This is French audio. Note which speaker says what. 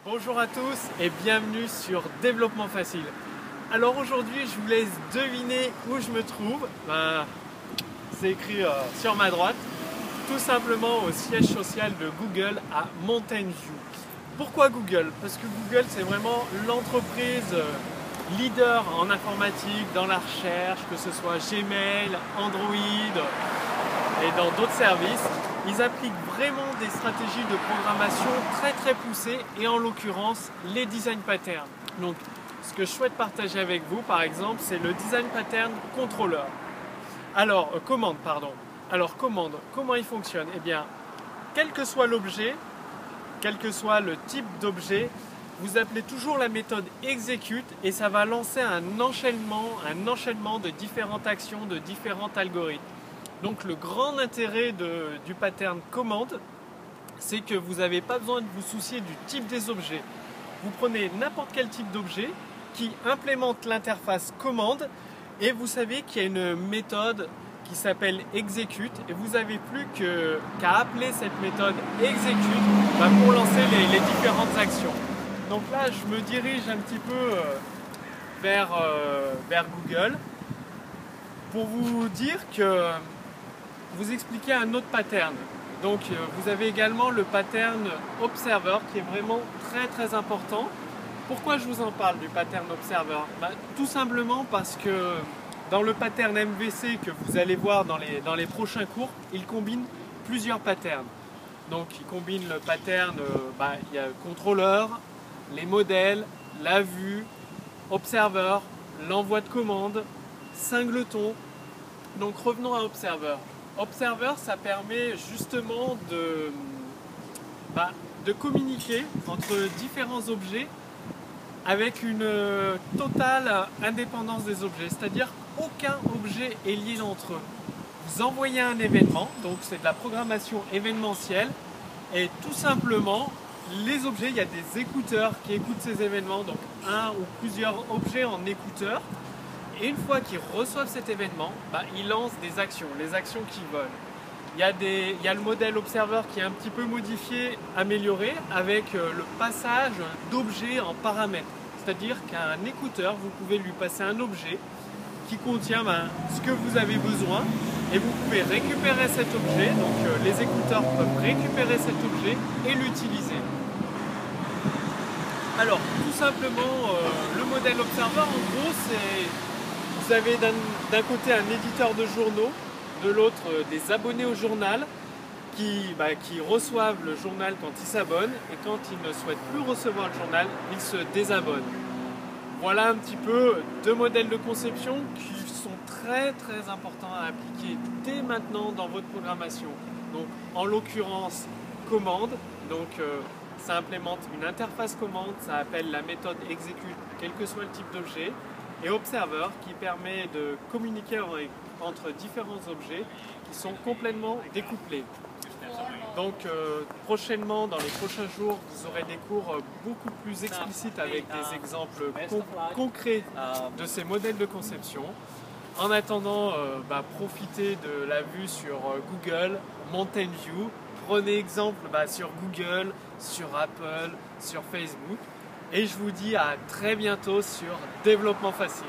Speaker 1: Bonjour à tous et bienvenue sur Développement Facile. Alors aujourd'hui je vous laisse deviner où je me trouve. C'est écrit sur ma droite, tout simplement au siège social de Google à Mountain View. Pourquoi Google? Parce que Google c'est vraiment l'entreprise leader en informatique, dans la recherche, que ce soit Gmail, Android et dans d'autres services. Ils appliquent vraiment des stratégies de programmation très poussées et en l'occurrence les design patterns. Donc ce que je souhaite partager avec vous par exemple c'est le design pattern controller. Alors commande, comment il fonctionne? Eh bien, quel que soit l'objet, quel que soit le type d'objet, vous appelez toujours la méthode execute et ça va lancer un enchaînement de différentes actions, de différents algorithmes. Donc le grand intérêt du pattern commande, c'est que vous n'avez pas besoin de vous soucier du type des objets. Vous prenez n'importe quel type d'objet qui implémente l'interface commande et vous savez qu'il y a une méthode qui s'appelle execute et vous n'avez plus qu'à appeler cette méthode execute pour lancer les différentes actions. Donc là je me dirige un petit peu vers Google pour vous dire que vous expliquer un autre pattern. Donc vous avez également le pattern observer qui est vraiment très important. Pourquoi je vous en parle du pattern observer? Tout simplement parce que dans le pattern MVC que vous allez voir dans les prochains cours, il combine plusieurs patterns. Donc il combine le pattern, il y a le contrôleur, les modèles, la vue, observer, l'envoi de commande, singleton. Donc revenons à observer. Observer, ça permet justement de communiquer entre différents objets avec une totale indépendance des objets, c'est-à-dire qu'aucun objet est lié entre eux. Vous envoyez un événement, donc c'est de la programmation événementielle, et tout simplement, les objets, il y a des écouteurs qui écoutent ces événements, donc un ou plusieurs objets en écouteurs. Et une fois qu'ils reçoivent cet événement, ils lancent des actions, les actions qu'ils veulent. Il y a le modèle observer qui est un petit peu modifié, amélioré, avec le passage d'objets en paramètres. C'est-à-dire qu'à un écouteur, vous pouvez lui passer un objet qui contient ce que vous avez besoin et vous pouvez récupérer cet objet. Donc les écouteurs peuvent récupérer cet objet et l'utiliser. Alors, tout simplement, le modèle observer, en gros, c'est... Vous avez d'un côté un éditeur de journaux, de l'autre des abonnés au journal qui reçoivent le journal quand ils s'abonnent et quand ils ne souhaitent plus recevoir le journal, ils se désabonnent. Voilà un petit peu deux modèles de conception qui sont très importants à appliquer dès maintenant dans votre programmation. Donc en l'occurrence commande, donc ça implémente une interface commande, ça appelle la méthode execute quel que soit le type d'objet. Et observer qui permet de communiquer entre différents objets qui sont complètement découplés. Donc prochainement, dans les prochains jours, vous aurez des cours beaucoup plus explicites avec des exemples concrets de ces modèles de conception. En attendant, profitez de la vue sur Google, Mountain View. Prenez exemple sur Google, sur Apple, sur Facebook. Et je vous dis à très bientôt sur Développement Facile.